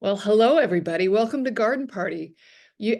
Well, hello, everybody. Welcome to Garden Party.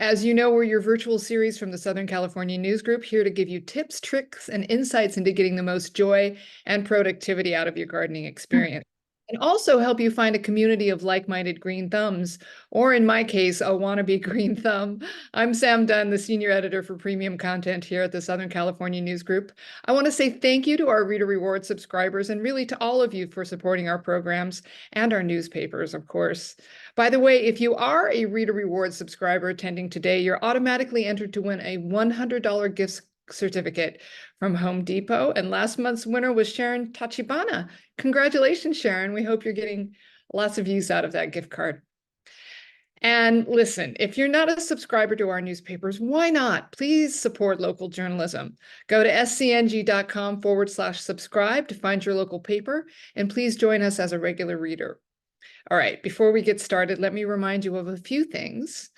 As you know, we're your virtual series from the Southern California News Group, here to give you tips, tricks, and insights into getting the most joy and productivity out of your gardening experience. And also help you find a community of like-minded green thumbs, or in my case, a wannabe green thumb. I'm Sam Dunn, the senior editor for premium content here at the Southern California News Group. I want to say thank you to our Reader Reward subscribers and really to all of you for supporting our programs and our newspapers, of course. By the way, if you are a Reader Reward subscriber attending today, you're automatically entered to win a $100 gift certificate from Home Depot. And last month's winner was Sharon Tachibana. Congratulations, Sharon. We hope you're getting lots of use out of that gift card. And listen, if you're not a subscriber to our newspapers, why not? Please support local journalism. Go to scng.com/subscribe to find your local paper, and please join us as a regular reader. All right, before we get started, let me remind you of a few things.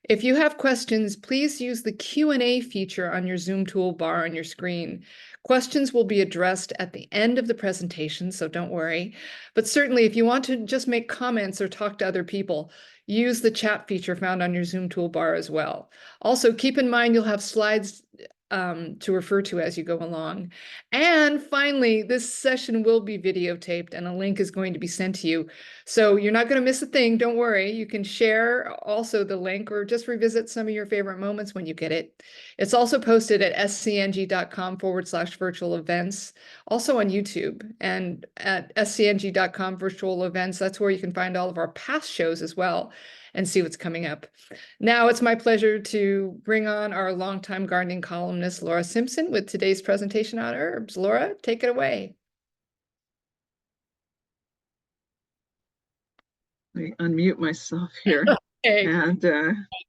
If you have questions, please use the Q&A feature on your Zoom toolbar on your screen. Questions will be addressed at the end of the presentation, so don't worry. But certainly, if you want to just make comments or talk to other people, use the chat feature found on your Zoom toolbar as well. Also, keep in mind you'll have slides to refer to as you go along. And finally, this session will be videotaped and a link is going to be sent to you. So you're not going to miss a thing. Don't worry. You can share also the link or just revisit some of your favorite moments when you get it. It's also posted at scng.com/virtual events, also on YouTube, and at scng.com/virtual events. That's where you can find all of our past shows as well and see what's coming up. Now it's my pleasure to bring on our longtime gardening columnist, Laura Simpson, with today's presentation on herbs. Laura, take it away. Let me unmute myself here Okay. and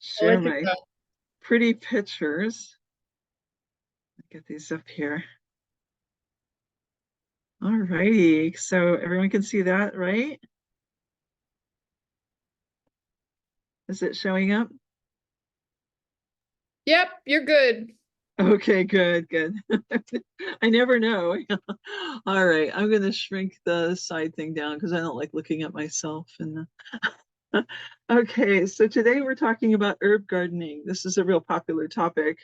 share my pretty pictures. Get these up here. All righty, so everyone can see that, right? Is it showing up? Yep, you're good. Okay, good. I never know. All right, I'm going to shrink the side thing down because I don't like looking at myself. Okay, so today we're talking about herb gardening. This is a real popular topic.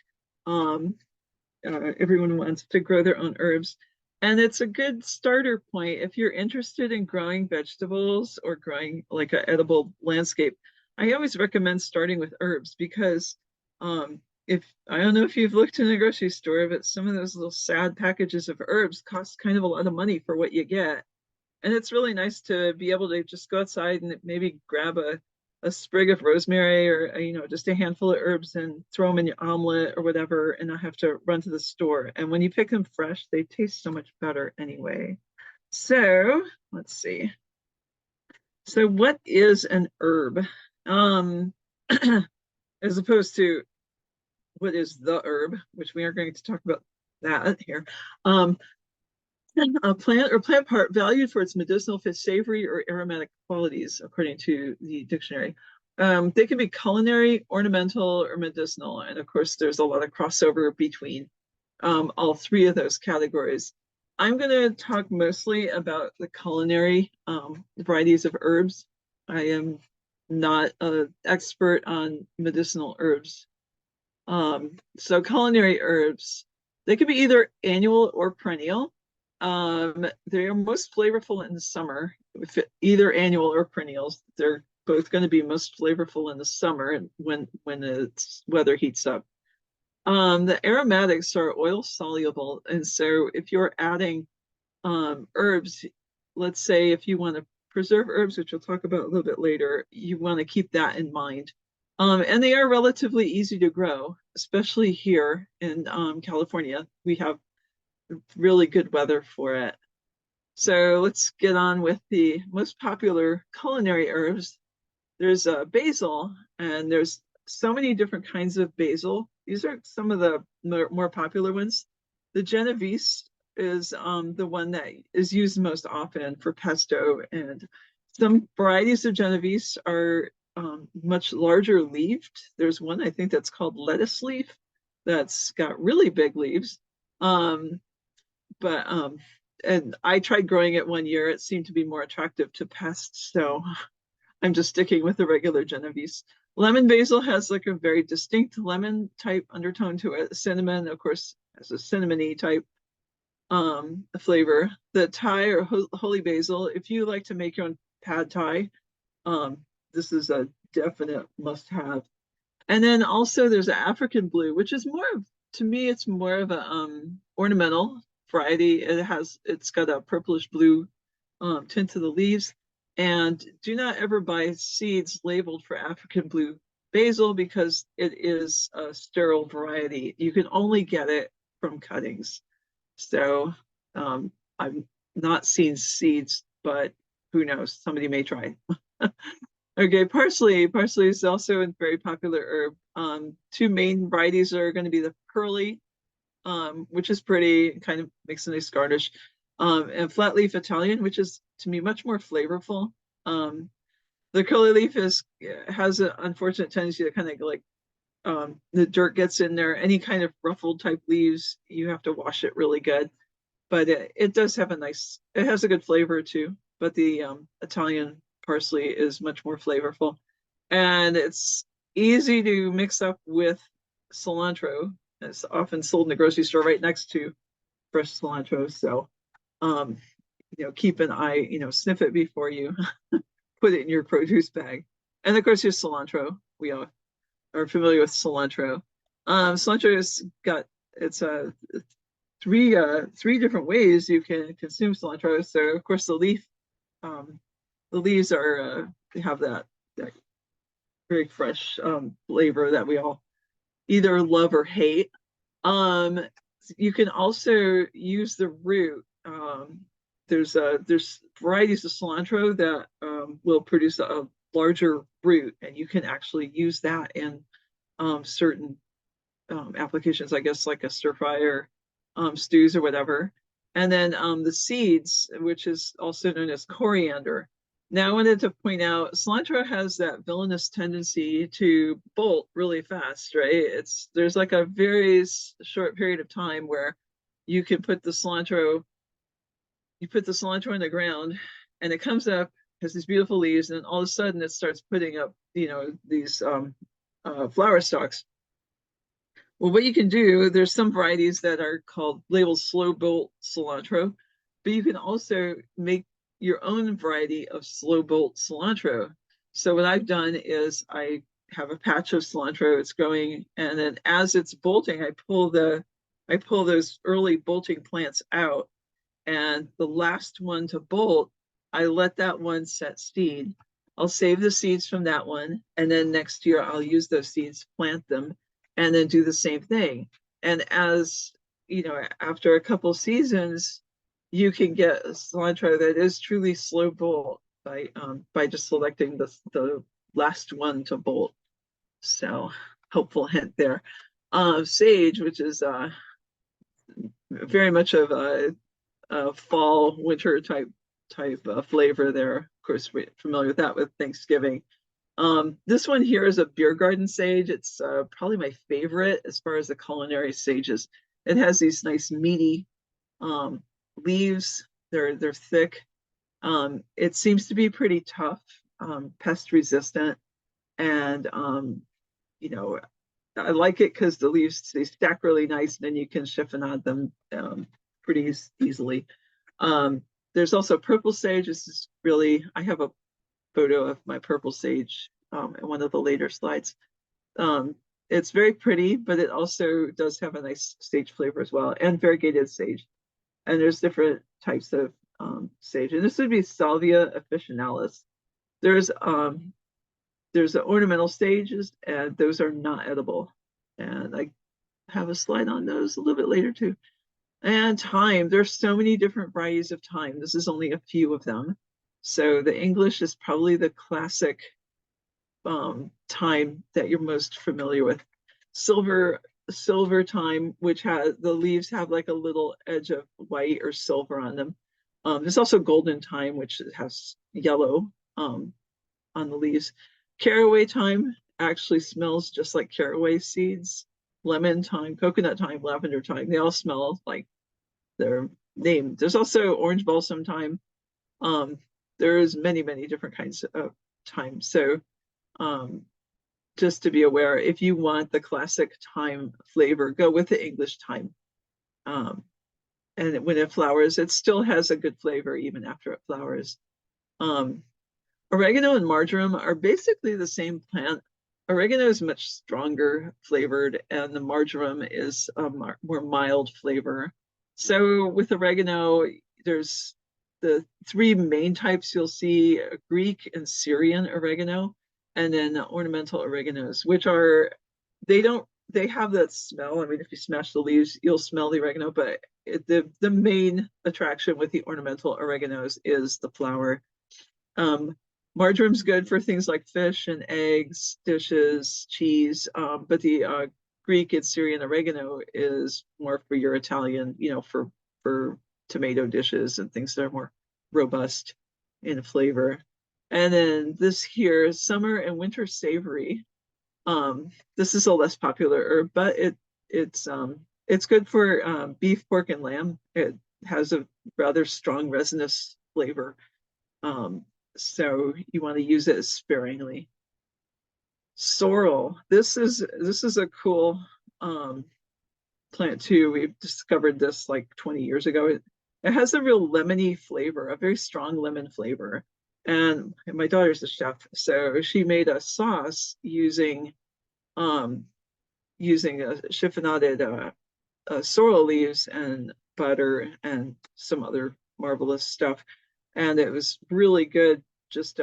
Everyone wants to grow their own herbs. And it's a good starter point if you're interested in growing vegetables or growing like an edible landscape. I always recommend starting with herbs because if I don't know if you've looked in a grocery store, but some of those little sad packages of herbs cost kind of a lot of money for what you get. And it's really nice to be able to just go outside and maybe grab a sprig of rosemary or just a handful of herbs and throw them in your omelet or whatever, and not have to run to the store. And when you pick them fresh, they taste so much better anyway. So let's see. So what is an herb? As opposed to what is the herb, which we are going to talk about that here. A plant or plant part valued for its medicinal, savory, or aromatic qualities, according to the dictionary. They can be culinary, ornamental, or medicinal. And of course, there's a lot of crossover between all three of those categories. I'm going to talk mostly about the culinary varieties of herbs. I am not an expert on medicinal herbs. So culinary herbs, they can be either annual or perennial. They are most flavorful in the summer. If either annual or perennials, they're both going to be most flavorful in the summer when the weather heats up. The aromatics are oil soluble, and so if you're adding herbs, let's say if you want to preserve herbs, which we'll talk about a little bit later, you want to keep that in mind. And they are relatively easy to grow, especially here in California. We have really good weather for it. So let's get on with the most popular culinary herbs. There's basil, and there's so many different kinds of basil. These are some of the more popular ones. The Genovese is the one that is used most often for pesto, and some varieties of Genovese are much larger leaved. There's one I think that's called lettuce leaf that's got really big leaves. And I tried growing it one year. It seemed to be more attractive to pests, so I'm just sticking with the regular Genovese. Lemon basil has like a very distinct lemon type undertone to it. Cinnamon, of course, has a cinnamony type flavor. The Thai or holy basil, if you like to make your own pad Thai, um, this is a definite must-have. And then also there's an African blue, which is more of, to me, it's more of a ornamental variety. It's got a purplish blue tint to the leaves. And do not ever buy seeds labeled for African blue basil because it is a sterile variety. You can only get it from cuttings. So I've not seen seeds, but who knows? Somebody may try. Okay, parsley. Parsley is also a very popular herb. Two main varieties are going to be the curly, which is pretty, kind of makes a nice garnish, and flat leaf Italian, which is to me much more flavorful. The curly leaf has an unfortunate tendency to kind of like the dirt gets in there. Any kind of ruffled type leaves, you have to wash it really good. But it does have it has a good flavor too. But the Italian parsley is much more flavorful. And it's easy to mix up with cilantro. It's often sold in the grocery store right next to fresh cilantro. So, um, keep an eye, sniff it before you put it in your produce bag. And of course, there's cilantro. We all are familiar with cilantro. Cilantro has got it's a three different ways you can consume cilantro. So of course the leaves are they have that very fresh flavor that we all either love or hate. You can also use the root. There's varieties of cilantro that will produce a larger root, and you can actually use that in certain applications, I guess, like a stir fry or stews or whatever. And then the seeds, which is also known as coriander. Now, I wanted to point out cilantro has that villainous tendency to bolt really fast, right? There's like a very short period of time where you can put the cilantro, in the ground, and it comes up, has these beautiful leaves, and all of a sudden it starts putting up, these flower stalks. Well, what you can do, there's some varieties that are called labeled slow bolt cilantro, but you can also make your own variety of slow bolt cilantro. So what I've done is I have a patch of cilantro, it's growing, and then as it's bolting, I pull those early bolting plants out, and the last one to bolt, I let that one set seed. I'll save the seeds from that one, and then next year I'll use those seeds, plant them, and then do the same thing. And as after a couple seasons, you can get cilantro that is truly slow bolt by just selecting the last one to bolt. So, hopeful hint there. Sage, which is very much of a fall winter type flavor there. Of course, we're familiar with that with Thanksgiving. This one here is a beer garden sage. It's probably my favorite as far as the culinary sages. It has these nice meaty leaves. They're thick. It seems to be pretty tough, pest resistant, and I like it because the leaves, they stack really nice, and then you can chiffonade them pretty easily. There's also purple sage. This is really, I have a photo of my purple sage in one of the later slides. It's very pretty, but it also does have a nice sage flavor as well, and variegated sage. And there's different types of sage. And this would be Salvia officinalis. There's the ornamental stages, and those are not edible. And I have a slide on those a little bit later too. And thyme, there's so many different varieties of thyme. This is only a few of them. So the English is probably the classic thyme that you're most familiar with. Silver thyme, which has the leaves have like a little edge of white or silver on them. There's also golden thyme, which has yellow on the leaves. Caraway thyme actually smells just like caraway seeds. Lemon thyme, coconut thyme, lavender thyme, they all smell like their name. There's also orange balsam thyme. There's many different kinds of thyme. So just to be aware, if you want the classic thyme flavor, go with the English thyme. And when it flowers, it still has a good flavor even after it flowers. Oregano and marjoram are basically the same plant. Oregano is much stronger flavored, and the marjoram is a more mild flavor. So with oregano, there's the three main types you'll see: Greek and Syrian oregano, and then ornamental oreganos, which are they have that smell. I mean, if you smash the leaves, you'll smell the oregano, but the main attraction with the ornamental oreganos is the flower. Marjoram's good for things like fish and eggs, dishes, cheese, but the Greek and Syrian oregano is more for your Italian, for tomato dishes and things that are more robust in flavor. And then this here, summer and winter savory. This is a less popular herb, but it's good for beef, pork, and lamb. It has a rather strong resinous flavor. So you want to use it sparingly. Sorrel. This is a cool plant too. We discovered this like 20 years ago. It has a real lemony flavor, a very strong lemon flavor. And my daughter's a chef, so she made a sauce using a chiffonaded sorrel leaves and butter and some other marvelous stuff. And it was really good just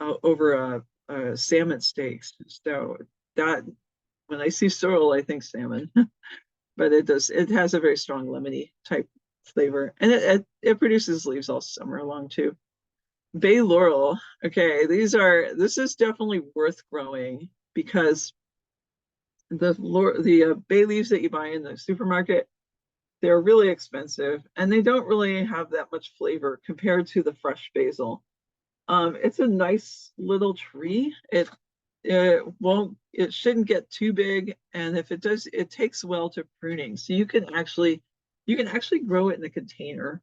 over salmon steaks. So that when I see sorrel, I think salmon, but it has a very strong lemony type flavor, and it produces leaves all summer long too. Bay laurel. Okay, this is definitely worth growing because the bay leaves that you buy in the supermarket, they're really expensive and they don't really have that much flavor compared to the fresh basil. It's a nice little tree. It shouldn't get too big, and if it does, it takes well to pruning. So you can actually grow it in a container.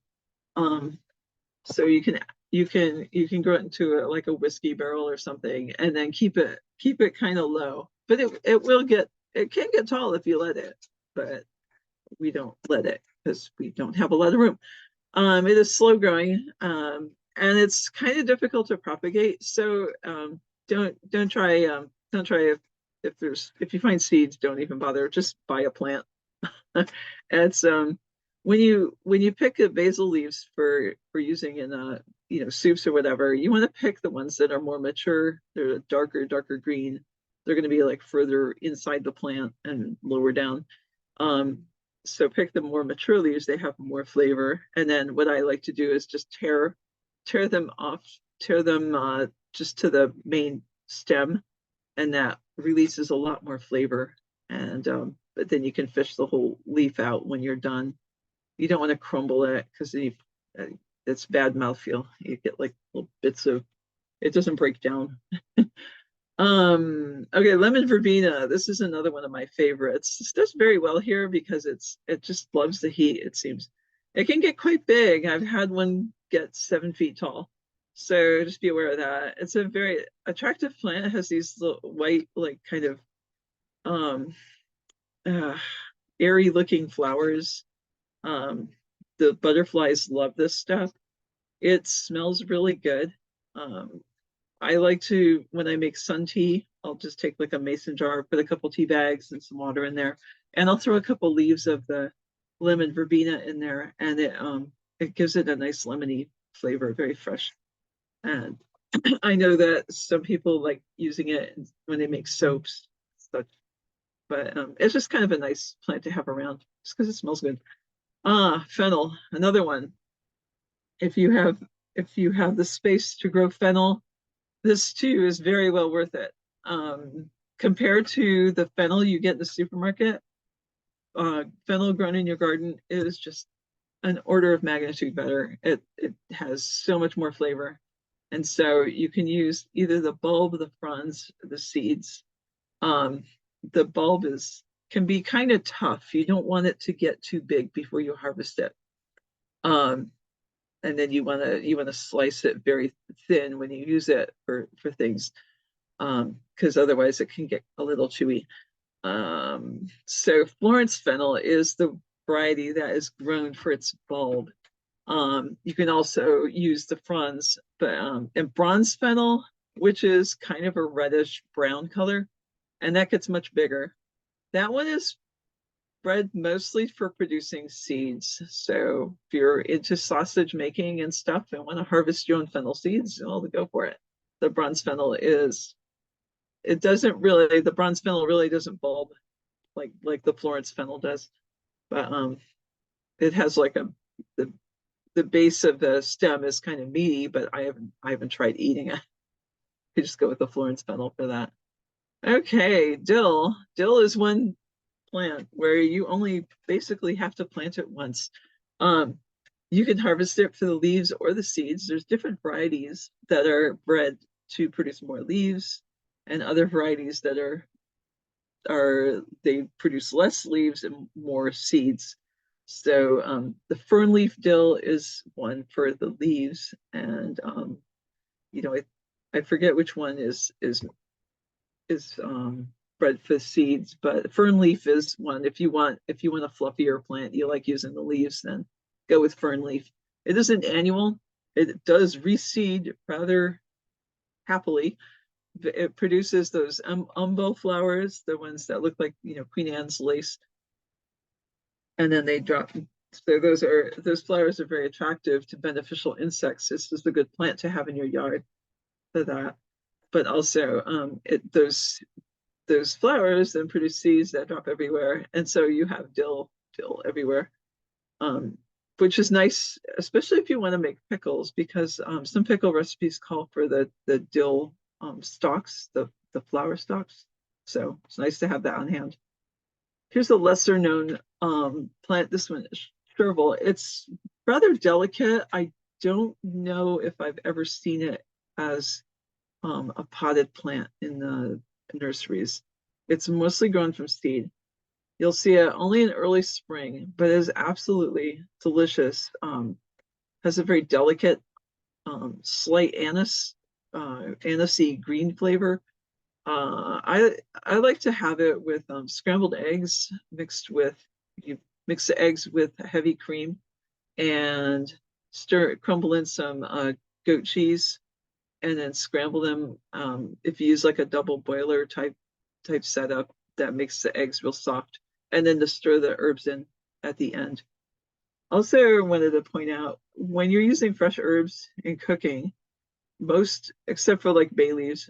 So you can grow it into like a whiskey barrel or something, and then keep it kind of low. But it can get tall if you let it, but we don't let it because we don't have a lot of room. It is slow growing, and it's kind of difficult to propagate. So don't try if you find seeds, don't even bother. Just buy a plant. It's when you pick the basil leaves for using in soups or whatever, you want to pick the ones that are more mature. They're darker green. They're going to be like further inside the plant and lower down. So pick the more mature leaves, they have more flavor. And then what I like to do is just tear them off, tear them just to the main stem, and that releases a lot more flavor. And but then you can fish the whole leaf out when you're done. You don't want to crumble it because it's bad mouthfeel. You get like little bits of it doesn't break down. Okay, lemon verbena. This is another one of my favorites. This does very well here because it just loves the heat, it seems. It can get quite big. I've had one get 7 feet tall. So just be aware of that. It's a very attractive plant. It has these little white, like kind of airy looking flowers. The butterflies love this stuff. It smells really good. I like to, when I make sun tea, I'll just take like a mason jar, put a couple tea bags and some water in there, and I'll throw a couple leaves of the lemon verbena in there, and it gives it a nice lemony flavor, very fresh. And I know that some people like using it when they make soaps, such, but it's just kind of a nice plant to have around, just because it smells good. Fennel, another one. If you have the space to grow fennel, this too is very well worth it. Compared to the fennel you get in the supermarket, fennel grown in your garden is just an order of magnitude better. It has so much more flavor. And so you can use either the bulb, the fronds, the seeds. The bulb can be kind of tough. You don't want it to get too big before you harvest it. and then you want to slice it very thin when you use it for things, because otherwise it can get a little chewy. So Florence fennel is the variety that is grown for its bulb. You can also use the fronds, but and bronze fennel, which is kind of a reddish brown color, and that gets much bigger. That one is bred mostly for producing seeds. So if you're into sausage making and stuff and want to harvest your own fennel seeds, well, go for it. The bronze fennel is, it doesn't really, the bronze fennel really doesn't bulb like the Florence fennel does, but it has like the the base of the stem is kind of meaty, but I haven't tried eating it. I just go with the Florence fennel for that. Okay, dill. Dill is one plant where you only basically have to plant it once. Um, you can harvest it for the leaves or the seeds. There's different varieties that are bred to produce more leaves, and other varieties that they produce less leaves and more seeds. So the fern leaf dill is one for the leaves, and I forget which one is bred for seeds, but fern leaf is one. If you want a fluffier plant, you like using the leaves, then go with fern leaf. It isn't annual. It does reseed rather happily. It produces those umbo flowers, the ones that look like Queen Anne's lace, and then they drop. So those flowers are very attractive to beneficial insects. This is a good plant to have in your yard for that. But also, those flowers then produce seeds that drop everywhere, and so you have dill everywhere, which is nice, especially if you want to make pickles, because some pickle recipes call for the dill stalks, the flower stalks. So it's nice to have that on hand. Here's a lesser known plant. This one is chervil. It's rather delicate. I don't know if I've ever seen it as a potted plant in the nurseries. It's mostly grown from seed. You'll see it only in early spring, but it is absolutely delicious. Has a very delicate, slight anisey green flavor. I like to have it with scrambled eggs mixed with, you mix the eggs with heavy cream and crumble in some goat cheese, and then scramble them. If you use like a double boiler type setup, that makes the eggs real soft, and then to stir the herbs in at the end. Also wanted to point out, when you're using fresh herbs in cooking, most except for like bay leaves,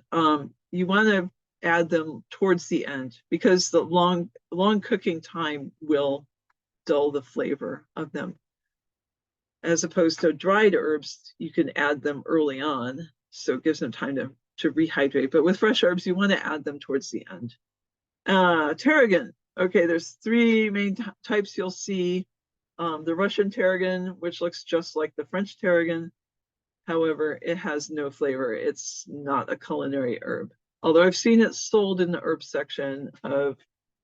you want to add them towards the end, because the long cooking time will dull the flavor of them. As opposed to dried herbs, you can add them early on, so it gives them time to rehydrate. But with fresh herbs, you want to add them towards the end. Tarragon. Okay, there's three main types you'll see. The Russian tarragon, which looks just like the French tarragon. However, it has no flavor. It's not a culinary herb. Although I've seen it sold in the herb section of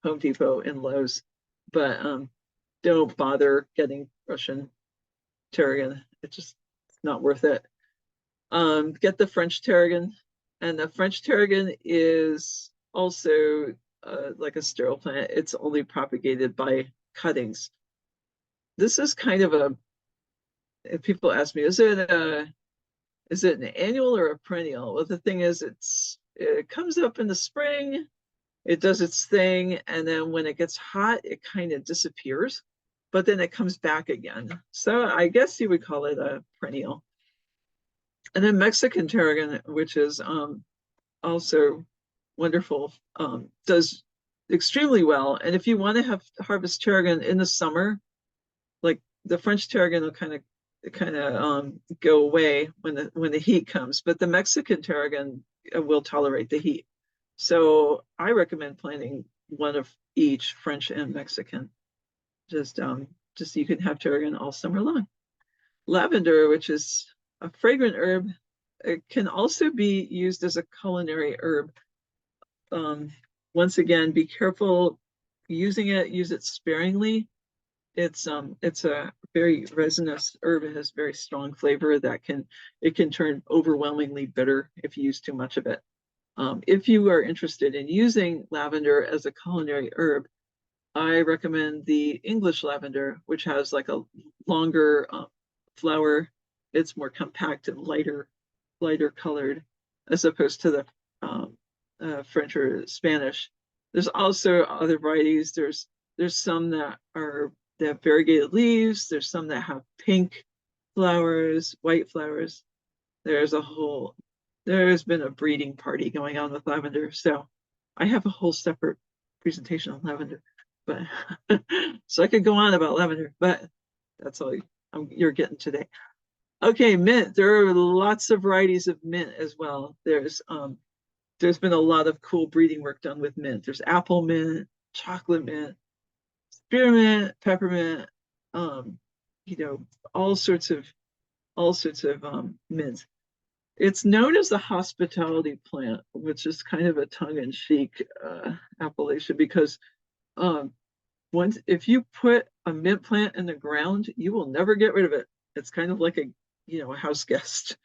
Home Depot and Lowe's, but don't bother getting Russian tarragon. It's just not worth it. Get the French tarragon, and the French tarragon is also like a sterile plant. It's only propagated by cuttings. This is kind of if people ask me, is it an annual or a perennial? Well, the thing is, it comes up in the spring, it does its thing, and then when it gets hot, it kind of disappears, but then it comes back again. So I guess you would call it a perennial. And then Mexican tarragon, which is also wonderful, does extremely well. And if you want to harvest tarragon in the summer, like the French tarragon will kind of go away when the heat comes, but the Mexican tarragon will tolerate the heat. So I recommend planting one of each, French and Mexican. Just you can have tarragon all summer long. Lavender, which is a fragrant herb, it can also be used as a culinary herb. Once again, be careful using it. Use it sparingly. It's a very resinous herb. It has very strong flavor that it can turn overwhelmingly bitter if you use too much of it. If you are interested in using lavender as a culinary herb, I recommend the English lavender, which has like a longer flower. It's more compact and lighter colored, as opposed to the French or Spanish. There's also other varieties. There's some that have variegated leaves. There's some that have pink flowers, white flowers. There's a whole there's been a breeding party going on with lavender. So I have a whole separate presentation on lavender, but so I could go on about lavender, but that's all you're getting today. Okay, mint. There are lots of varieties of mint as well. There's been a lot of cool breeding work done with mint. There's apple mint, chocolate mint, spearmint, peppermint, you know, all sorts of mint. It's known as the hospitality plant, which is kind of a tongue-in-cheek appellation because if you put a mint plant in the ground, you will never get rid of it. It's kind of like a house guest.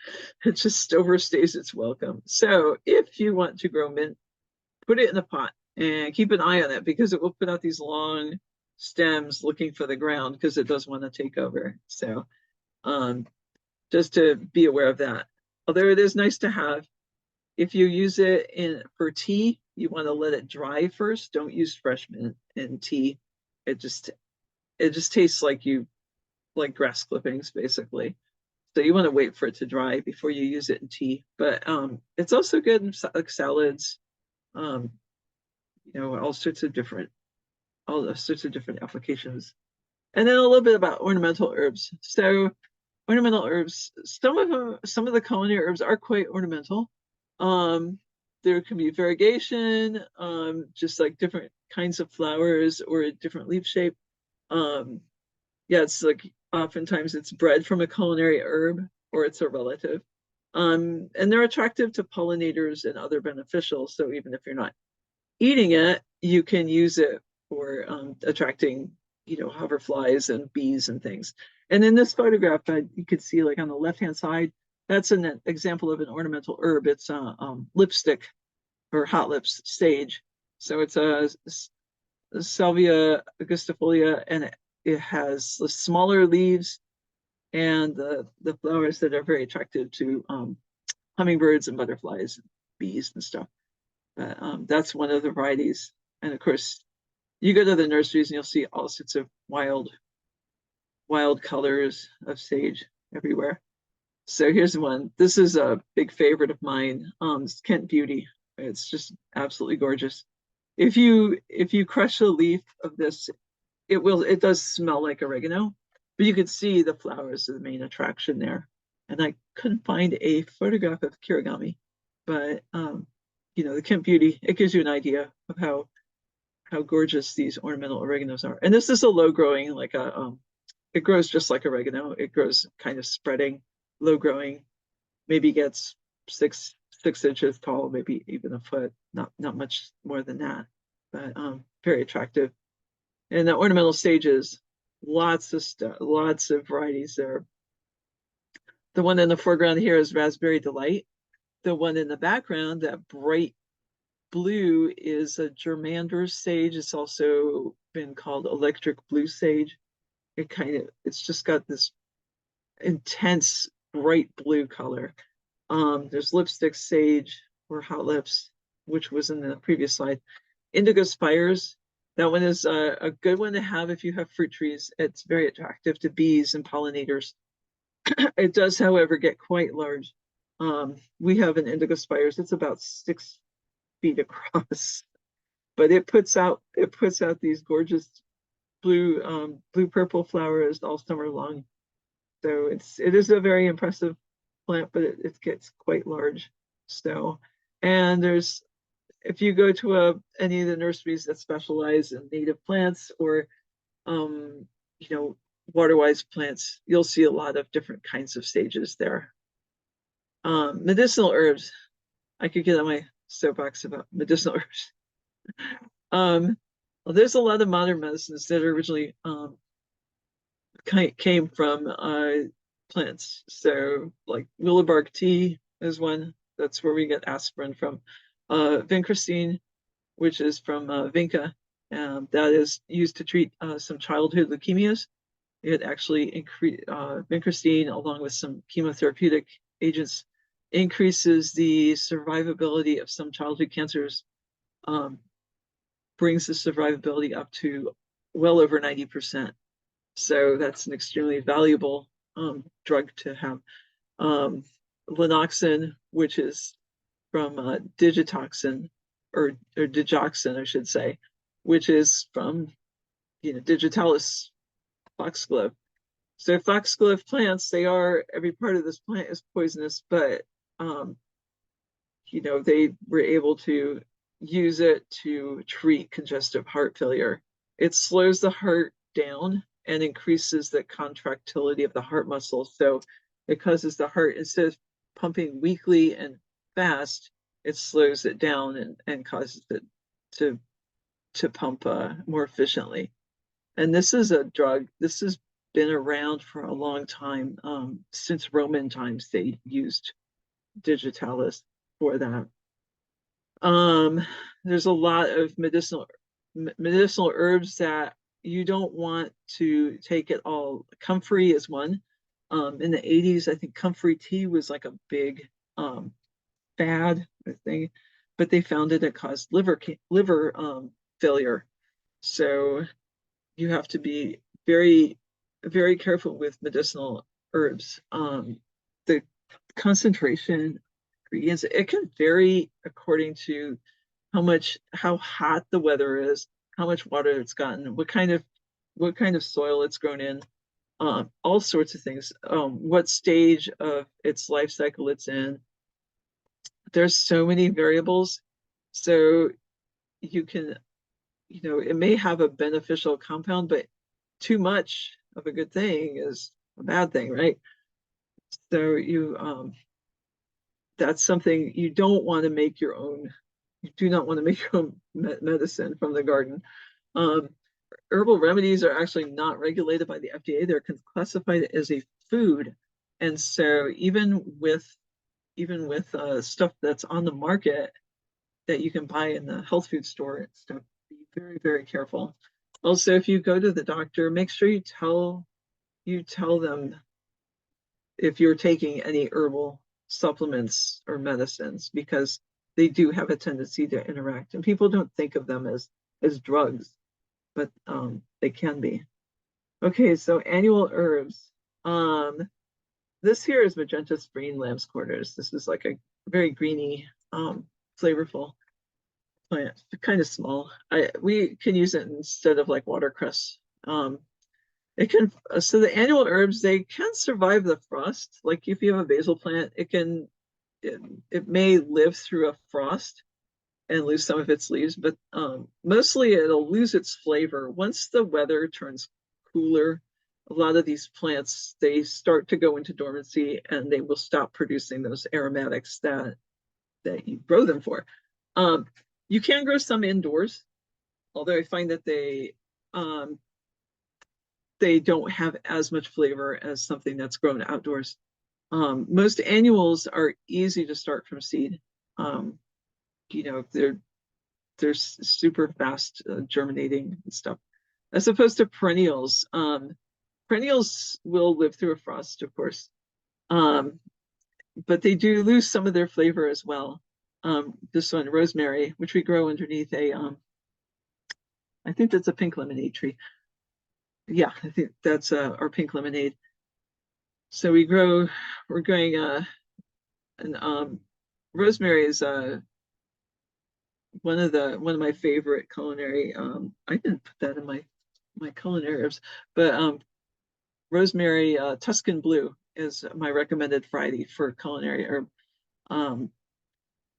It just overstays its welcome. So if you want to grow mint, put it in a pot and keep an eye on it because it will put out these long stems looking for the ground because it does want to take over. So just to be aware of that. Although it is nice to have, if you use it for tea, you want to let it dry first. Don't use fresh mint in tea. It just tastes like grass clippings basically. So you want to wait for it to dry before you use it in tea. But it's also good in like salads, all sorts of different applications. And then a little bit about ornamental herbs. So ornamental herbs, some of the culinary herbs are quite ornamental. There can be variegation, just like different kinds of flowers or a different leaf shape. It's like oftentimes it's bred from a culinary herb or it's a relative. And they're attractive to pollinators and other beneficials. So even if you're not eating it, you can use it for attracting, hoverflies and bees and things. And in this photograph, you could see like on the left-hand side, that's an example of an ornamental herb. It's lipstick or hot lips sage. So it's a Salvia augustifolia, and it has the smaller leaves and the flowers that are very attractive to hummingbirds and butterflies, and bees and stuff. But that's one of the varieties. And of course, you go to the nurseries and you'll see all sorts of wild colors of sage everywhere. So here's one. This is a big favorite of mine. It's Kent Beauty. It's just absolutely gorgeous. If you crush a leaf of this, it does smell like oregano, but you can see the flowers are the main attraction there. And I couldn't find a photograph of kirigami, but the Kent Beauty, it gives you an idea of how gorgeous these ornamental oreganos are. And this is a low growing, like it grows just like oregano. It grows kind of spreading, low growing, maybe gets six inches tall, maybe even a foot, not much more than that, but very attractive. And the ornamental stages, lots of stuff, lots of varieties there. The one in the foreground here is Raspberry Delight. The one in the background, that bright blue, is a germander sage. It's also been called electric blue sage. It's just got this intense bright blue color. There's lipstick sage or hot lips, which was in the previous slide. Indigo spires, that one is a good one to have if you have fruit trees. It's very attractive to bees and pollinators. It does, however, get quite large. We have an indigo spires. It's about 6 feet across, but it puts out these gorgeous blue purple flowers all summer long. So it is a very impressive plant, but it gets quite large. So, and if you go to any of the nurseries that specialize in native plants or water-wise plants, you'll see a lot of different kinds of stages there. Medicinal herbs. I could get on my soapbox about medicinal herbs. Well, there's a lot of modern medicines that are originally came from plants. So like willow bark tea is one. That's where we get aspirin from. Vincristine, which is from vinca, that is used to treat some childhood leukemias. It actually increase vincristine, along with some chemotherapeutic agents, increases the survivability of some childhood cancers, brings the survivability up to well over 90%. So that's an extremely valuable drug to have. Lanoxin, which is from digitoxin, or digoxin, I should say, which is from digitalis foxglove. So foxglove plants, every part of this plant is poisonous, but they were able to use it to treat congestive heart failure. It slows the heart down and increases the contractility of the heart muscle. So it causes the heart, instead of pumping weakly and fast, it slows it down and causes it to pump more efficiently. And this is a drug, this has been around for a long time. Since Roman times, they used digitalis for that. There's a lot of medicinal herbs that you don't want to take it all. Comfrey is one. In the 80s, I think comfrey tea was like a big fad thing, but they found it caused liver failure. So you have to be very, very careful with medicinal herbs. The concentration ingredients, it can vary according to how hot the weather is, how much water it's gotten, what kind of soil it's grown in, all sorts of things, what stage of its life cycle it's in. There's so many variables. So you can, it may have a beneficial compound, but too much of a good thing is a bad thing, right? So that's something you don't want to make your own. You do not want to make your own medicine from the garden. Herbal remedies are actually not regulated by the FDA. They're classified as a food, and so even with stuff that's on the market that you can buy in the health food store and stuff, be very, very careful. Also, if you go to the doctor, make sure you tell them if you're taking any herbal supplements or medicines, because they do have a tendency to interact, and people don't think of them as drugs, but they can be. Okay, so annual herbs. This here is magenta green lamb's quarters. This is like a very greeny, flavorful plant, kind of small. We can use it instead of like watercress. It can, so the annual herbs, they can survive the frost. Like if you have a basil plant, it may live through a frost and lose some of its leaves, but mostly it'll lose its flavor. Once the weather turns cooler, a lot of these plants, they start to go into dormancy and they will stop producing those aromatics that you grow them for. You can grow some indoors, although I find that they don't have as much flavor as something that's grown outdoors. Most annuals are easy to start from seed. They're super fast germinating and stuff, as opposed to perennials. Perennials will live through a frost, of course, but they do lose some of their flavor as well. This one, rosemary, which we grow underneath I think that's a pink lemonade tree. Yeah, I think that's our pink lemonade. So we're growing and rosemary is one of my favorite culinary. I didn't put that in my culinary herbs, but rosemary Tuscan blue is my recommended variety for culinary herb.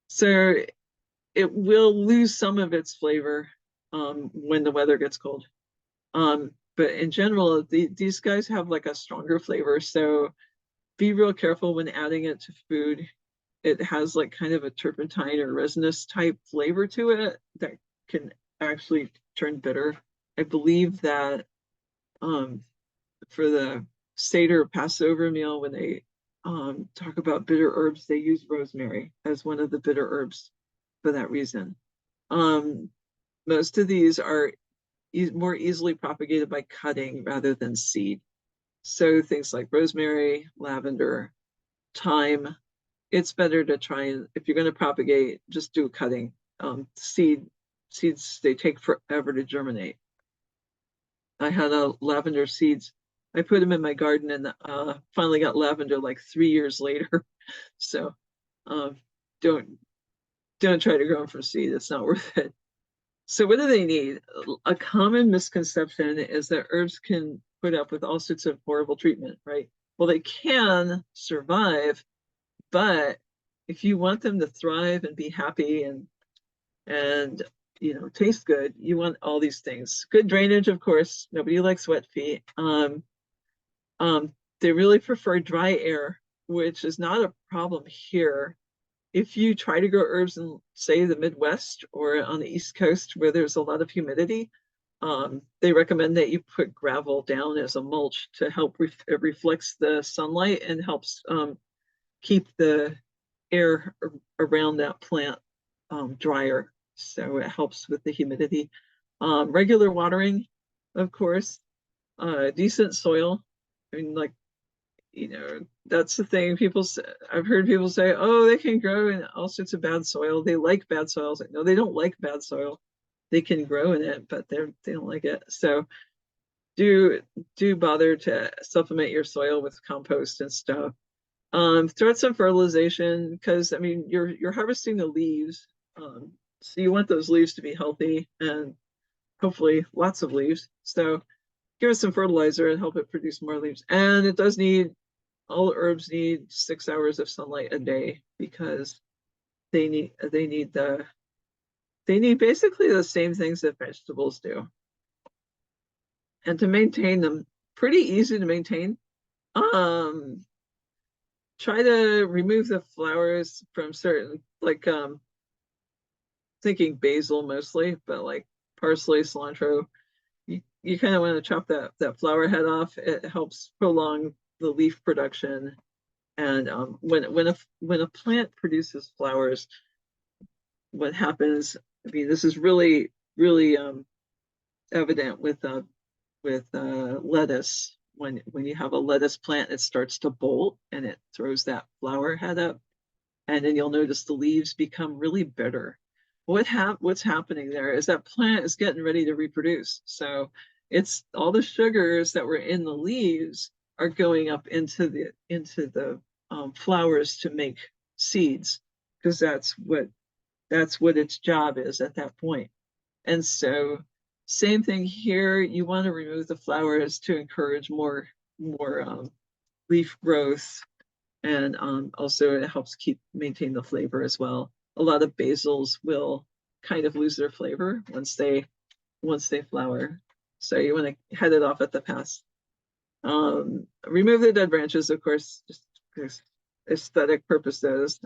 So it will lose some of its flavor when the weather gets cold. But in general, these guys have like a stronger flavor. So be real careful when adding it to food. It has like kind of a turpentine or resinous type flavor to it that can actually turn bitter. I believe that for the Seder Passover meal, when they talk about bitter herbs, they use rosemary as one of the bitter herbs for that reason. Most of these are more easily propagated by cutting rather than seed. So things like rosemary, lavender, thyme, it's better to try and, if you're going to propagate, just do cutting. Seeds, they take forever to germinate. I had lavender seeds. I put them in my garden and finally got lavender like 3 years later. So um, don't try to grow them from seed. It's not worth it. So what do they need? A common misconception is that herbs can put up with all sorts of horrible treatment, right? Well, they can survive, but if you want them to thrive and be happy and taste good, you want all these things. Good drainage, of course. Nobody likes wet feet. They really prefer dry air, which is not a problem here. If you try to grow herbs in, say, the Midwest or on the East Coast where there's a lot of humidity, they recommend that you put gravel down as a mulch to help it reflects the sunlight and helps keep the air around that plant drier. So it helps with the humidity. Regular watering, of course, decent soil. I mean, like, that's the thing. I've heard people say, oh, they can grow in all sorts of bad soil. They like bad soil. I was like, no, they don't like bad soil. They can grow in it, but they don't like it. So do bother to supplement your soil with compost and stuff. Throw out some fertilization, because I mean you're harvesting the leaves, so you want those leaves to be healthy and hopefully lots of leaves. So give it some fertilizer and help it produce more leaves. And it does need, all herbs need 6 hours of sunlight a day, because they need basically the same things that vegetables do. And to maintain them, pretty easy to maintain. Try to remove the flowers from certain, like thinking basil mostly, but like parsley, cilantro, you kind of want to chop that flower head off. It helps prolong the leaf production. And when a plant produces flowers, what happens, I mean, this is really evident with lettuce. When you have a lettuce plant, it starts to bolt and it throws that flower head up, and then you'll notice the leaves become really bitter. What's happening there is that plant is getting ready to reproduce. So it's all the sugars that were in the leaves are going up into the flowers to make seeds, because that's what its job is at that point. And so same thing here, you want to remove the flowers to encourage more leaf growth. And also it helps maintain the flavor as well. A lot of basils will kind of lose their flavor once they flower. So you want to head it off at the pass. Remove the dead branches, of course, just for aesthetic purposes.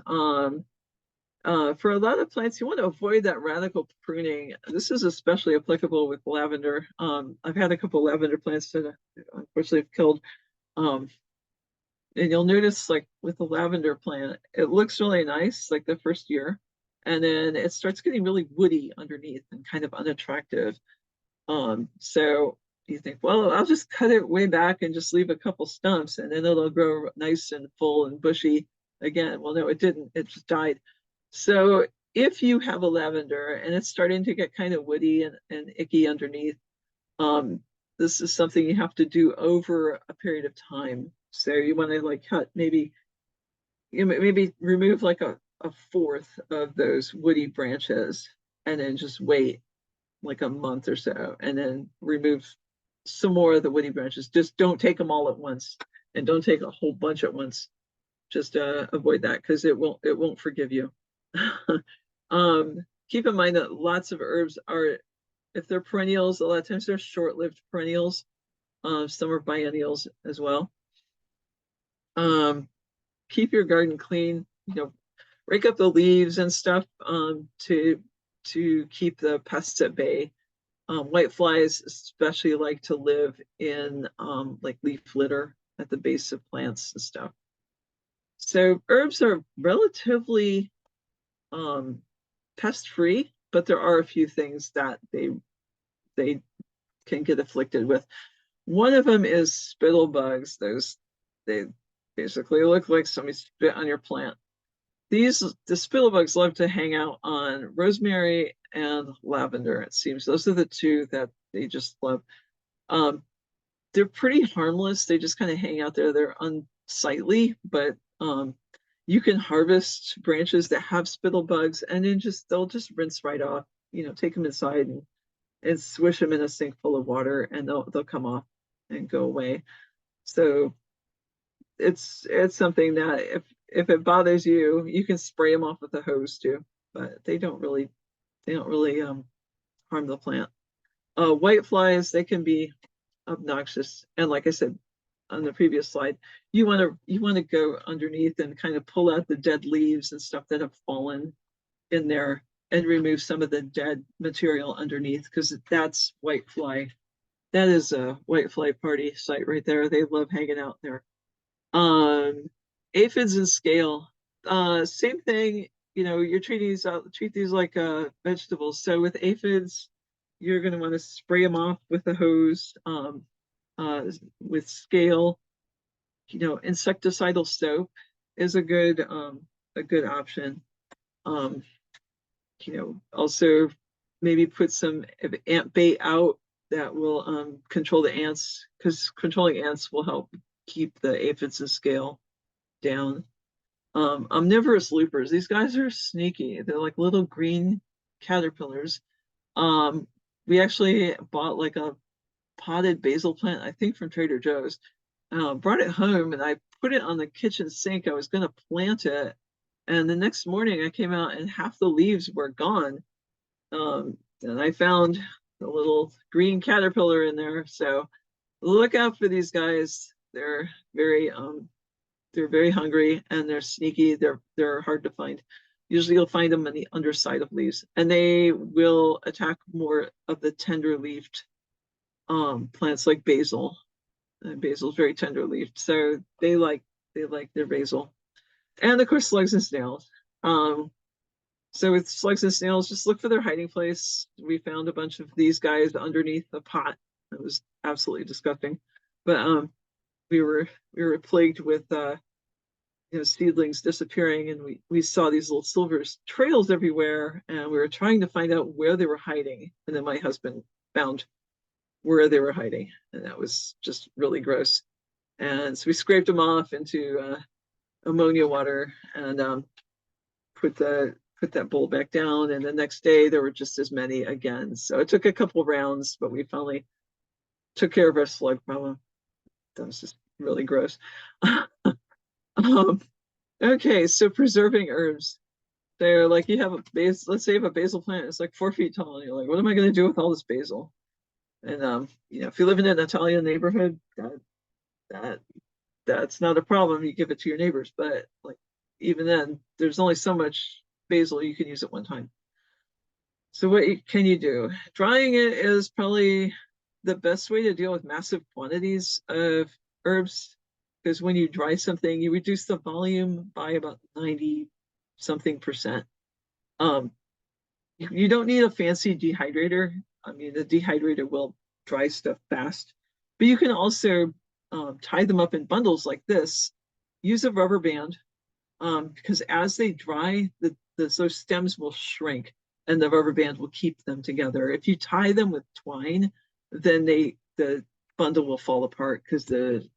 For a lot of plants, you want to avoid that radical pruning. This is especially applicable with lavender. I've had a couple lavender plants that unfortunately have killed. And you'll notice, like with the lavender plant, it looks really nice like the first year, and then it starts getting really woody underneath and kind of unattractive. So you think, well, I'll just cut it way back and just leave a couple stumps and then it'll grow nice and full and bushy again. Well, no, it didn't. It just died. So if you have a lavender and it's starting to get kind of woody and icky underneath, this is something you have to do over a period of time. So you want to like cut maybe remove like a fourth of those woody branches and then just wait like a month or so and then remove some more of the woody branches. Just don't take them all at once, and don't take a whole bunch at once. Just avoid that, because it won't forgive you. Keep in mind that lots of herbs are, if they're perennials, a lot of times they're short-lived perennials. Some are biennials as well. Keep your garden clean. Rake up the leaves and stuff to keep the pests at bay. White flies especially like to live in like leaf litter at the base of plants and stuff. So herbs are relatively um, pest free, but there are a few things that they can get afflicted with. One of them is spittle bugs. Those they basically look like somebody spit on your plant. The spittle bugs love to hang out on rosemary and lavender. It seems those are the two that they just love. Um, they're pretty harmless. They just kind of hang out there. They're unsightly, but you can harvest branches that have spittle bugs, and then they'll just rinse right off. Take them inside and swish them in a sink full of water, and they'll come off and go away. So it's something that if it bothers you, you can spray them off with a hose too, but they don't really harm the plant. White flies, they can be obnoxious, and like I said on the previous slide, you want to go underneath and kind of pull out the dead leaves and stuff that have fallen in there and remove some of the dead material underneath, because that's white fly. That is a white fly party site right there. They love hanging out there. Um, Aphids and scale, same thing. You're treat these like vegetables. So with aphids, you're going to want to spray them off with a hose. Uh, with scale, insecticidal soap is a good option. Um, Also maybe put some ant bait out that will control the ants, because controlling ants will help keep the aphids and scale down. Omnivorous loopers, these guys are sneaky. They're like little green caterpillars. Um, we actually bought like a potted basil plant, I think from Trader Joe's. Brought it home and I put it on the kitchen sink. I was going to plant it, and the next morning I came out and half the leaves were gone. And I found a little green caterpillar in there. So look out for these guys. They're very hungry and they're sneaky. They're hard to find. Usually you'll find them on the underside of leaves, and they will attack more of the tender leafed plants like basil. And basil is very tender leafed, so they like their basil. And of course slugs and snails. So with slugs and snails, just look for their hiding place. We found a bunch of these guys underneath a pot. It was absolutely disgusting. But we were plagued with seedlings disappearing, and we saw these little silver trails everywhere, and we were trying to find out where they were hiding. And then my husband found where they were hiding, and that was just really gross. And so we scraped them off into ammonia water and put that bowl back down. And the next day there were just as many again. So it took a couple rounds, but we finally took care of our slug problem. That was just really gross. Okay, so preserving herbs. They're like, you have let's say you have a basil plant, it's like 4 feet tall, and you're like, what am I going to do with all this basil? And if you live in an Italian neighborhood, that that's not a problem. You give it to your neighbors, but like even then, there's only so much basil you can use at one time. So what can you do? Drying it is probably the best way to deal with massive quantities of herbs, because when you dry something, you reduce the volume by about 90 something percent. Um, you don't need a fancy dehydrator. I mean, the dehydrator will dry stuff fast, but you can also tie them up in bundles like this. Use a rubber band, because as they dry, those stems will shrink, and the rubber band will keep them together. If you tie them with twine, then the bundle will fall apart because the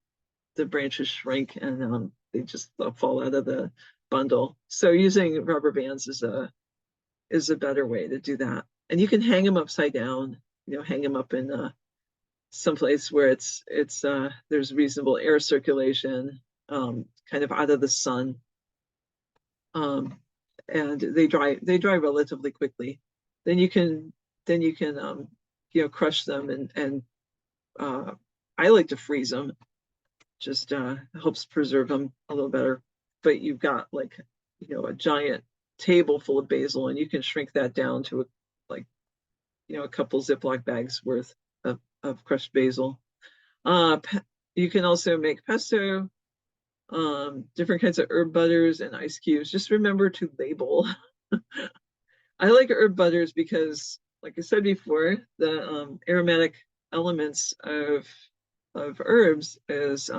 branches shrink, and they'll fall out of the bundle. So using rubber bands is a better way to do that. And you can hang them upside down. Hang them up in someplace where there's reasonable air circulation, kind of out of the sun. And they dry relatively quickly. Then you can crush them, and I like to freeze them. Just helps preserve them a little better. But you've got like a giant table full of basil, and you can shrink that down to like a couple Ziploc bags worth of crushed basil. You can also make pesto, different kinds of herb butters and ice cubes. Just remember to label. I like herb butters because, like I said before, the aromatic elements of herbs is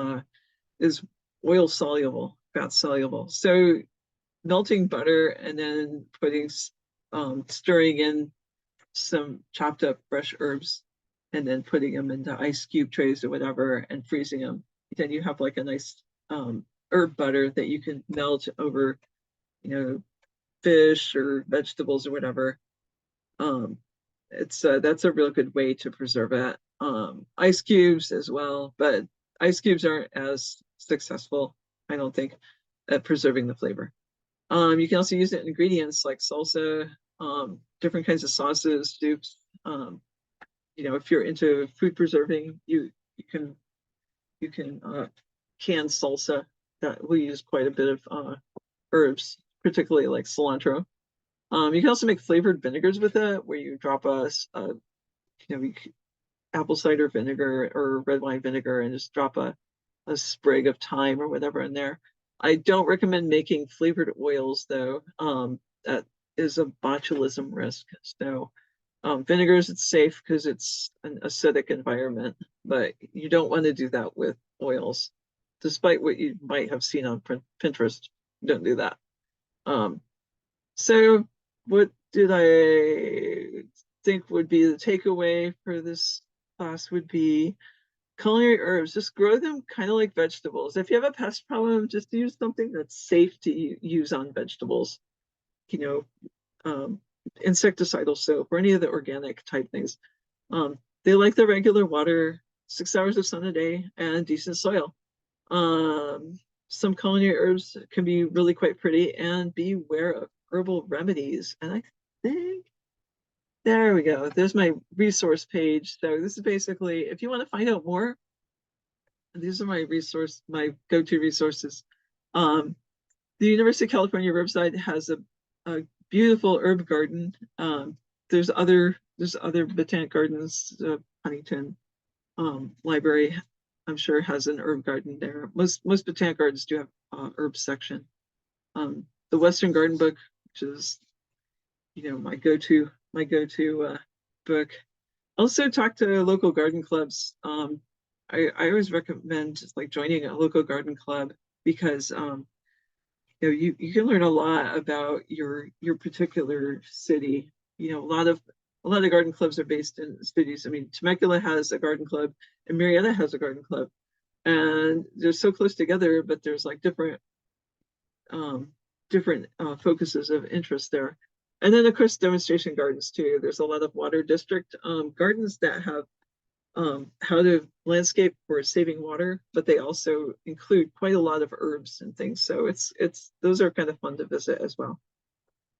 oil soluble, fat soluble. So melting butter and then stirring in some chopped up fresh herbs and then putting them into ice cube trays or whatever and freezing them. Then you have like a nice herb butter that you can melt over, fish or vegetables or whatever. That's a real good way to preserve it. Ice cubes as well, but ice cubes aren't as successful, I don't think, at preserving the flavor. You can also use it in ingredients like salsa, different kinds of sauces, soups. If you're into food preserving, you can can salsa that we use quite a bit of herbs, particularly like cilantro. You can also make flavored vinegars with it, where you drop apple cider vinegar or red wine vinegar and just drop a sprig of thyme or whatever in there. I don't recommend making flavored oils though. That is a botulism risk. So vinegars, it's safe because it's an acidic environment, but you don't want to do that with oils, despite what you might have seen on Pinterest. Don't do that. So what did I think would be the takeaway for this class would be culinary herbs. Just grow them kind of like vegetables. If you have a pest problem, just use something that's safe to use on vegetables. Insecticidal soap or any of the organic type things. They like the regular water, 6 hours of sun a day, and decent soil. Some culinary herbs can be really quite pretty, and beware of herbal remedies. And I think there we go. There's my resource page. So this is basically, if you want to find out more, these are my go-to resources. The University of California website has a beautiful herb garden. There's other botanic gardens. Huntington Library, I'm sure, has an herb garden there. Most botanic gardens do have herb section. The Western Garden Book, which is my go-to book. Also talk to local garden clubs. I always recommend just like joining a local garden club because you can learn a lot about your particular city. A lot of garden clubs are based in cities. I mean, Temecula has a garden club and Marietta has a garden club, and they're so close together, but there's like different focuses of interest there. And then of course demonstration gardens too. There's a lot of water district gardens that have how to landscape for saving water, but they also include quite a lot of herbs and things. So those are kind of fun to visit as well.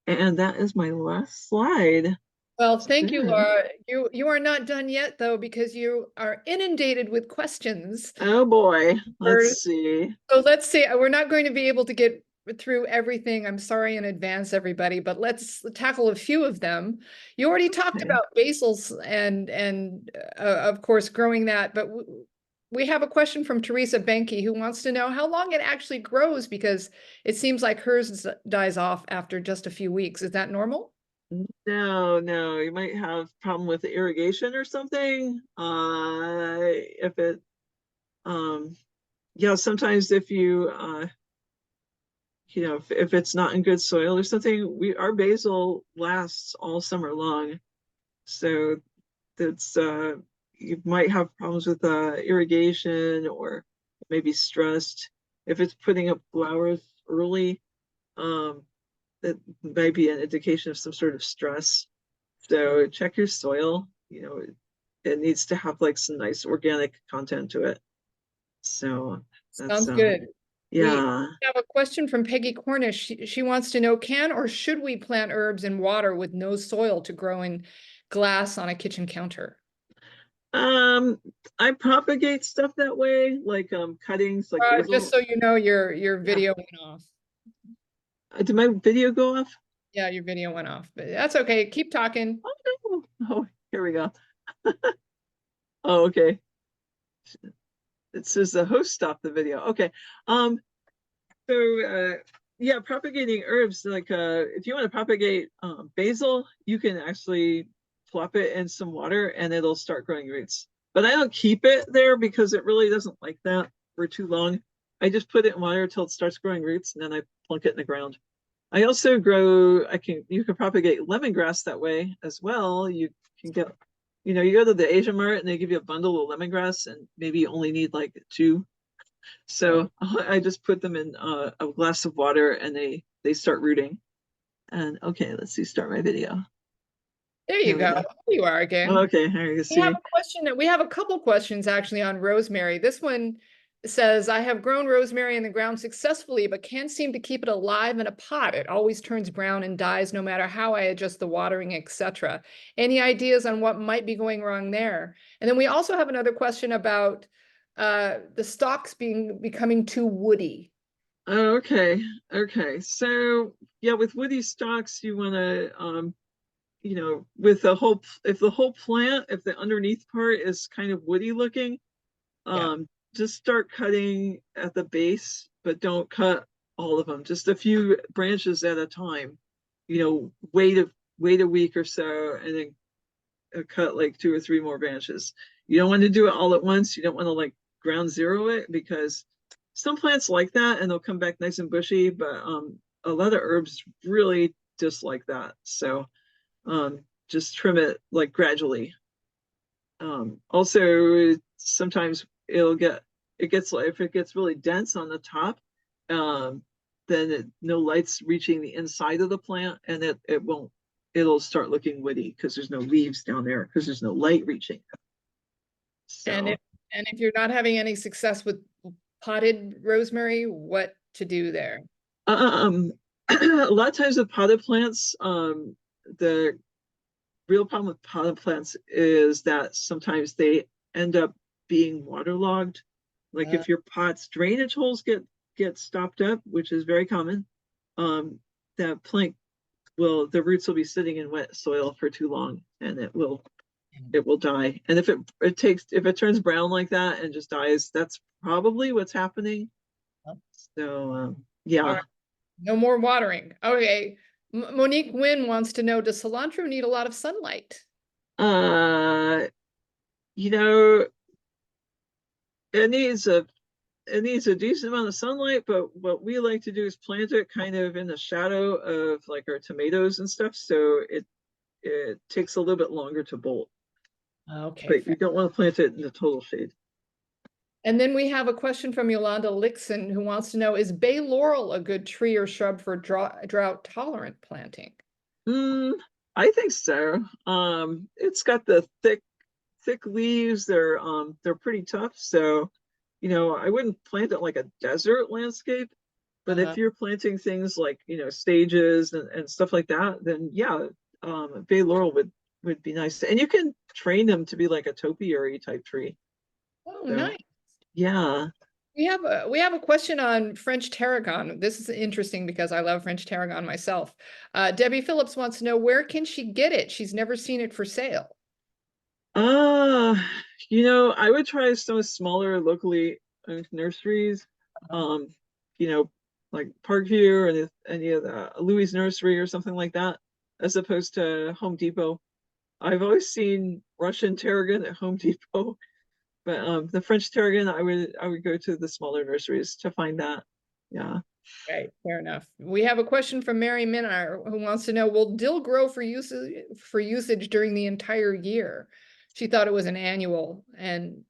And that is my last slide. Well, thank you, Laura. You are not done yet, though, because you are inundated with questions. Oh boy, let's see. So let's see. We're not going to be able to get through everything. I'm sorry in advance, everybody, but let's tackle a few of them. You already talked about basils and of course growing that, but we have a question from Teresa Benke who wants to know how long it actually grows because it seems like hers dies off after just a few weeks. Is that normal? No, you might have problem with the irrigation or something. If it, yeah, sometimes if you, if it's not in good soil or something, our basil lasts all summer long. So that's, you might have problems with irrigation or maybe stressed. If it's putting up flowers early, that might be an indication of some sort of stress. So check your soil. It needs to have like some nice organic content to it. So that's Sounds good. Yeah. We have a question from Peggy Cornish. She wants to know, can or should we plant herbs in water with no soil to grow in glass on a kitchen counter? I propagate stuff that way, like cuttings, like basil. Just so you know, your video went off. Did my video go off? Yeah, your video went off, but that's okay. Keep talking. Oh, no. Here we go. Oh, okay. It says the host stopped the video. Okay. So yeah, propagating herbs, like if you want to propagate basil, you can actually plop it in some water and it'll start growing roots. But I don't keep it there because it really doesn't like that for too long. I just put it in water until it starts growing roots and then I plunk it in the ground. I also grow, you can propagate lemongrass that way as well. You can get, you go to the Asian Mart and they give you a bundle of lemongrass and maybe you only need like two. Oh, So I just put them in a glass of water and they start rooting. And okay, let's see, start my video. there you Here we go. go. There you are again. Okay, here you can We have see. a question. We have a couple questions actually on rosemary. This one says, I have grown rosemary in the ground successfully, but can't seem to keep it alive in a pot. It always turns brown and dies no matter how I adjust the watering, etc. Any ideas on what might be going wrong there? And then we also have another question about the stalks becoming too woody. Oh, okay, okay. So yeah, with woody stalks, you want to with the whole if the whole plant, if the underneath part is kind of woody looking, Yeah. just start cutting at the base, but don't cut all of them. Just a few branches at a time. Wait a week or so, and then cut like two or three more branches. You don't want to do it all at once. You don't want to like ground zero it because some plants like that and they'll come back nice and bushy, but a lot of herbs really dislike that. So just trim it like gradually. Also, sometimes if it gets really dense on the top, um, then no light's reaching the inside of the plant, and it won't. It'll start looking woody because there's no leaves down there because there's no light reaching. And if So, and if you're not having any success with potted rosemary, what to do there? um, a lot of times with potted plants, the real problem with potted plants is that sometimes they end up being waterlogged. Like Uh, if your pot's drainage holes get stopped up, which is very common, um, that plant the roots will be sitting in wet soil for too long and it will die. And if it turns brown like that and just dies, that's probably what's happening. So all yeah. right, no more watering. Okay. Monique Wynn wants to know, does cilantro need a lot of sunlight? Uh you know, it needs a decent amount of sunlight, but what we like to do is plant it kind of in the shadow of like our tomatoes and stuff, so it takes a little bit longer to bolt. Okay, But fair. you don't want to plant it in the total shade. And then we have a question from Yolanda Lixon who wants to know, is bay laurel a good tree or shrub for drought tolerant planting? Mm, I think so. It's got the thick leaves. They're pretty tough. So, I wouldn't plant it like a desert landscape, but Uh, if you're planting things like, stages and stuff like that, then yeah, bay laurel would be nice. And you can train them to be like a topiary type tree. oh, So nice. yeah. We have a question on French tarragon. This is interesting because I love French tarragon myself. Debbie Phillips wants to know, where can she get it? She's never seen it for sale. Uh, I would try some smaller locally owned nurseries. Um, you know, like Parkview or any of the Louis Nursery or something like that, as opposed to Home Depot. I've always seen Russian tarragon at Home Depot, but the French tarragon, I would go to the smaller nurseries to find that. Yeah. Right, fair enough. We have a question from Mary Minar who wants to know, will dill grow for usage during the entire year? She thought it was an annual, and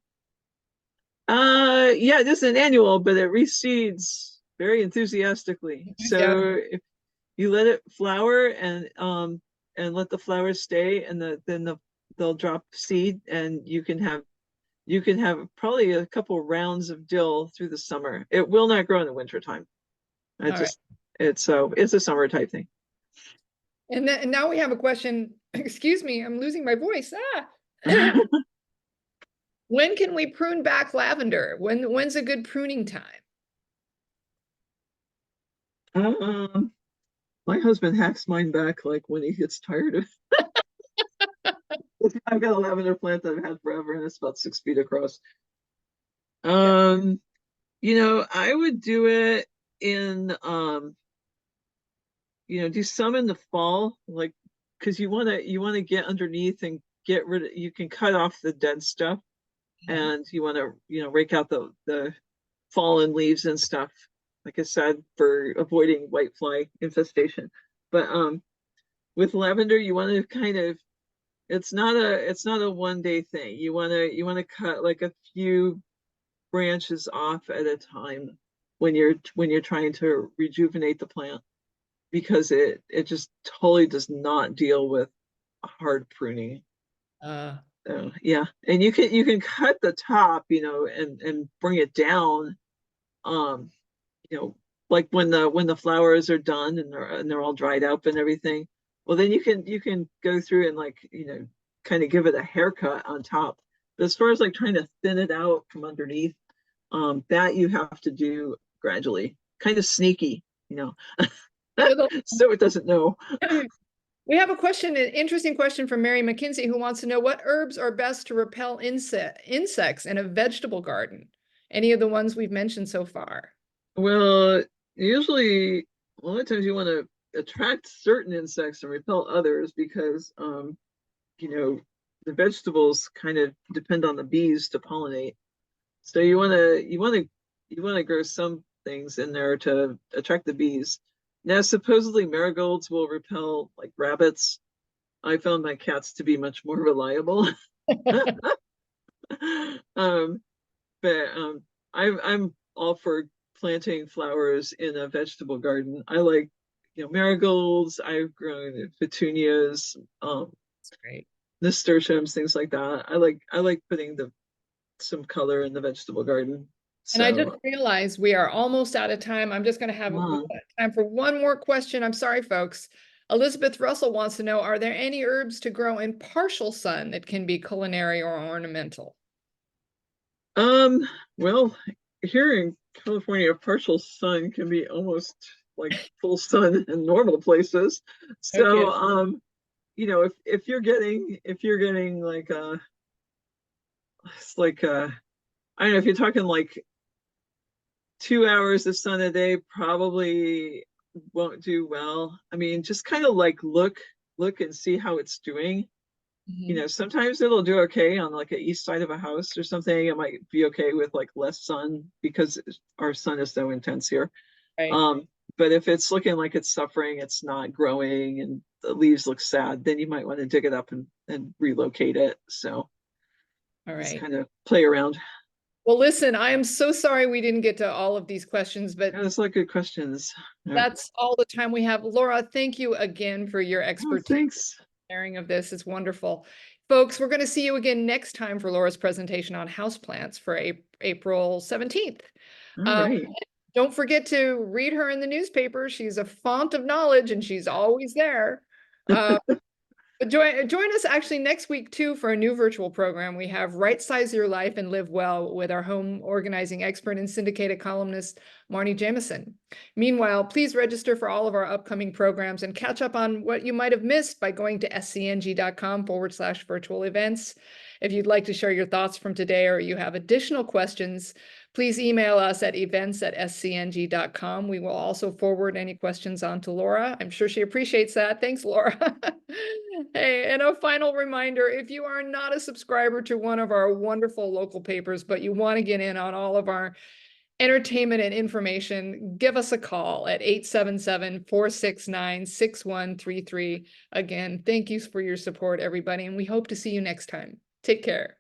Yeah, it is an annual, but it reseeds very enthusiastically. yeah, So if you let it flower and let the flowers stay and they'll drop seed and you can have probably a couple rounds of dill through the summer. It will not grow in the winter time. all right. It's a summer type thing. And now we have a question. Excuse me, I'm losing my voice. Ah. When can we prune back lavender? When's a good pruning time? um my husband hacks mine back like when he gets tired of I've got a lavender plant that I've had forever, and it's about 6 feet across. Yeah. I would do it in do some in the fall, like because you want to get underneath and get rid of, you can cut off the dead stuff, Mhm. and you want to, rake out the fallen leaves and stuff, like I said, for avoiding whitefly infestation. But with lavender, you want to kind of, it's not a 1 day thing. You want to cut like a few branches off at a time when you're trying to rejuvenate the plant, because it just totally does not deal with hard pruning. Uh, So yeah, and you can cut the top, and bring it down. Um, you know, like when the flowers are done and they're all dried up and everything. Well, then you can go through and, like, kind of give it a haircut on top. But as far as like trying to thin it out from underneath, that you have to do gradually, kind of sneaky, with a- so it doesn't know. we have a question, an interesting question from Mary McKinsey, who wants to know what herbs are best to repel insects in a vegetable garden. Any of the ones we've mentioned so far? Well, usually, a lot of times you want to attract certain insects and repel others, because you know, the vegetables kind of depend on the bees to pollinate. So you want to grow some things in there to attract the bees. Now, supposedly marigolds will repel like rabbits. I found my cats to be much more reliable. um, but I'm all for planting flowers in a vegetable garden. I like, marigolds. I've grown petunias, That's great. nasturtiums, things like that. I like putting some color in the vegetable garden. And I just So, realized we are almost out of time. I'm just going to have we uh, got time for one more question. I'm sorry, folks. Elizabeth Russell wants to know, are there any herbs to grow in partial sun that can be culinary or ornamental? um, well, here in California, partial sun can be almost like full sun in normal places. Okay. So, if you're getting like it's like I don't know, if you're talking like 2 hours of sun a day, probably won't do well. I mean, just kind of like look and see how it's doing. Mhm. Sometimes it'll do okay on like a east side of a house or something. It might be okay with like less sun, because our sun is so intense here. Right. Um, but if it's looking like it's suffering, it's not growing, and the leaves look sad, then you might want to dig it up and relocate it. So All just right. kind of play around. Well, listen, I am so sorry we didn't get to all of these questions, but Yeah, that's like good questions. Yeah. that's all the time we have. Laura, thank you again for your Oh, expertise thanks. sharing of this. It's wonderful. Folks, we're going to see you again next time for Laura's presentation on houseplants for April 17th. All Um, right. don't forget to read her in the newspaper. She's a font of knowledge and she's always there. Uh, but join us actually next week too for a new virtual program. We have Right Size Your Life and Live Well with our home organizing expert and syndicated columnist, Marnie Jameson. Meanwhile, please register for all of our upcoming programs and catch up on what you might have missed by going to scng.com/virtual events. If you'd like to share your thoughts from today or you have additional questions, please email us at events@scng.com. We will also forward any questions on to Laura. I'm sure she appreciates that. Thanks, Laura. Hey, and a final reminder, if you are not a subscriber to one of our wonderful local papers, but you want to get in on all of our entertainment and information, give us a call at 877-469-6133. Again, thank you for your support, everybody, and we hope to see you next time. Take care.